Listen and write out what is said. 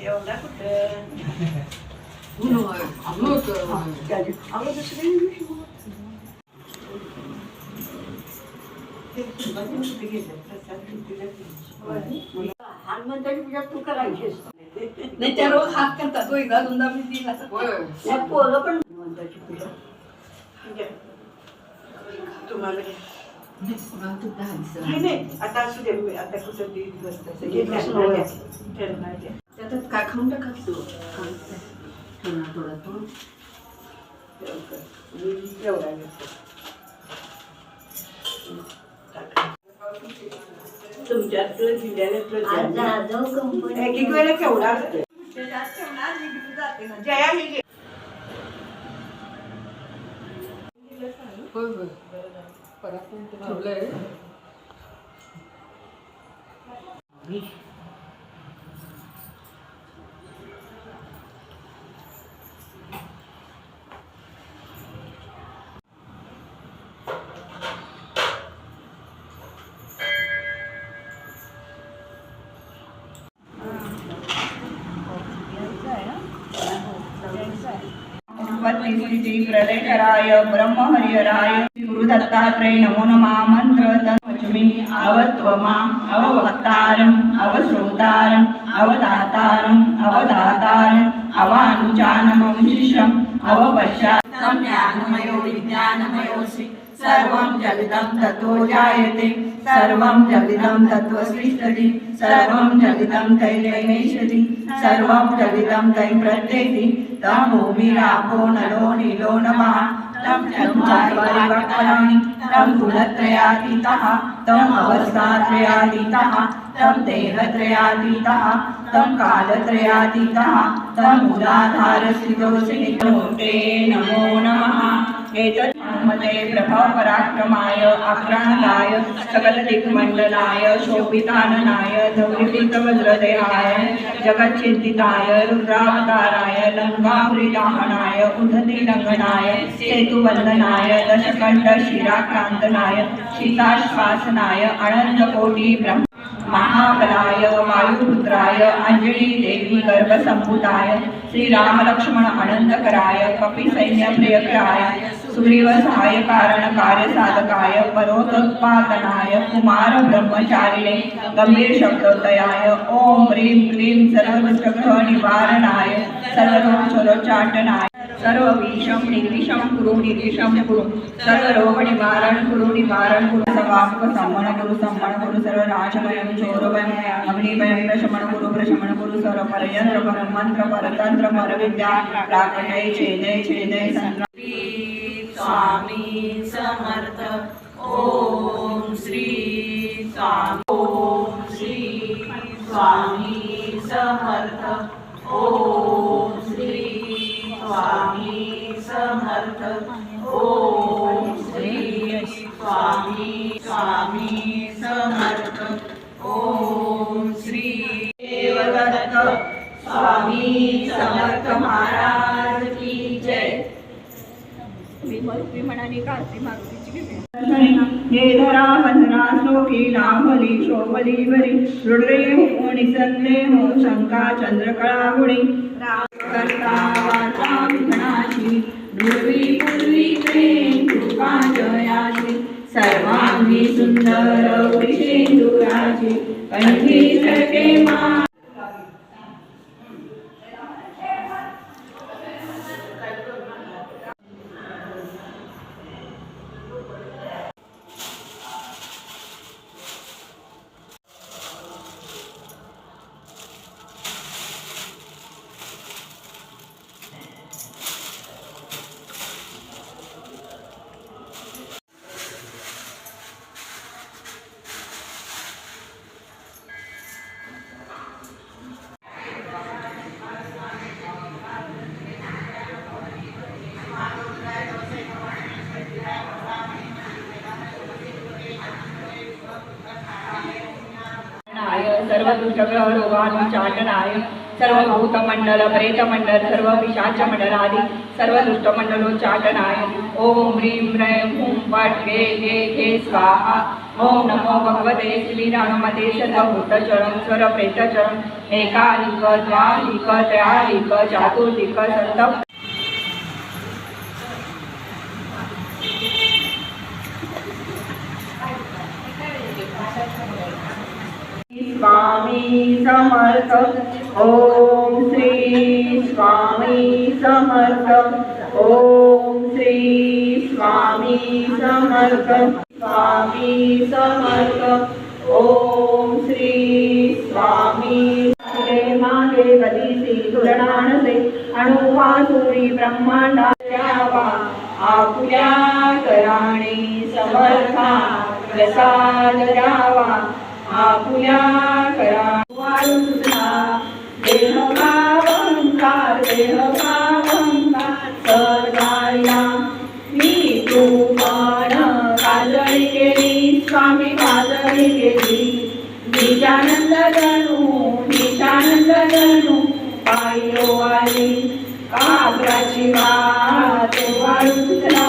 एवढा कुठं अगं दुसरी हनुमंताची पूजा तू करायचीस नाही त्या रोज हात करतात तो एकदा दोनदा मी दिला पोरं पण हनुमंताची पूजा तुम्हाला नाही आता असू दे आता कुठं दिवस त्याच्यात काय खाऊन टाका तू थोडा तो एवढा तुमच्यात एक एक वेळेला केवढा जया हे परत ठेवलंय प्रलयकराय ब्रह्महरिहराय गुरुदत्तात्रय नमो नमः मंत्र तन्वचमी अवत्वमाम् अववक्तारम् अवश्रोतारम् अवदातारम् अवदातारम् अवानुचानमं शिष्यम् अवपश्चात् ज्ञानमयो विज्ञानमयोऽसि सर्वं जगदं ततो जायते सर्वं जगदं तत्त्वसृष्टि सर्वं जगदं तैलमेषति सर्वं जगदं तै प्रत्येति तं भूमिरापो नलो नीलो नमः तं चत्वारि वक्त्राणि तं गुणत्रयातीतः तं अवस्थात्रयातीतः तं देहत्रयातीतः तं कालत्रयातीतः तं मूलाधारस्थितोऽसि नमो नमः एतत् मते प्रभव पराक्रमाय आक्रांताय सकल दिक्मंडलाय शोभिताननाय धौलिकृतवज्रदेहाय जगच्चिन्तिताय रुद्रावताराय लंकावृताहनाय उद्धतिलंघनाय सेतुवंदनाय दशकंठ शिराक्रांतनाय सीताश्वासनाय अनंतकोटि ब्रह्म महाबलाय वायुपुत्राय अंजली देवी गर्भसंभूताय श्रीराम लक्ष्मण अनंतकराय कपिसैन्य प्रियकराय सुग्रीव सहाय कारण कार्य साधकाय परोत्पादनाय कुमार ब्रह्मचारिणे गंभीर शब्दोदयाय ओम ह्रीं क्लीं सर्वदुष्टग्रह निवारणाय सर्वरोगोच्चाटनाय सर्वविषम निर्विषम कुरु निर्विषम कुरु सर्वरोग निवारण कुरु सर्वात्मक सम्मण कुरु सर्वनाशमयं चोरभयं अग्निभयं प्रशमन कुरु सर्वपरयंत्र परमंत्र परतंत्र परविद्या प्राकटय छेदय स्वामी समर्थ ओम श्री स्वामी समर्थ ओम श्री स्वामी समर्थ ओम श्री स्वामी समर्थ ओम श्री देवदत्त स्वामी समर्थ महाराज की जय. विमणाने काळजी मागतीची धरा वंदना श्लोकी लाभली शोभलीवरी रुद्रे संदे हो शंका चंद्रकळा गुणी करता वाचा विघ्नाशी दुर्वी पूर्वी प्रेम कृपा जयाशी सर्वांगी सुंदर वृषेंदुराची कंठी सरके मा दुष्टग्रह रोगानुचाटनाय सर्वभूतमंडल प्रेतमंडल सर्व पिशाच मंडलादि सर्व दुष्टमंडलोच्चाटनाय ओम ह्रीं ह्रैं हुं फट् गे गे गे स्वाहा ओम नमो भगवते श्रीरामते सर्वभूतचरं स्वरप्रेतचरं एकालिक द्वालिक त्रयालिक चातुर्लिक सप्त स्वामी समर्थ ओम श्री स्वामी समर्थ ओम श्री स्वामी समर्थ स्वामी समर्थ ओम श्री स्वामी मागे कधीसी तुलनानसे अणुवासुरी ब्रह्मांडा द्यावा आपुल्या कराणी समर्था प्रसाद द्यावा आपुल्या करा देह भावंकार सदाया मी तू पण काजळी केली स्वामी काजळी केली निजानंद जणू पायो आली काबराची वाट वाळूला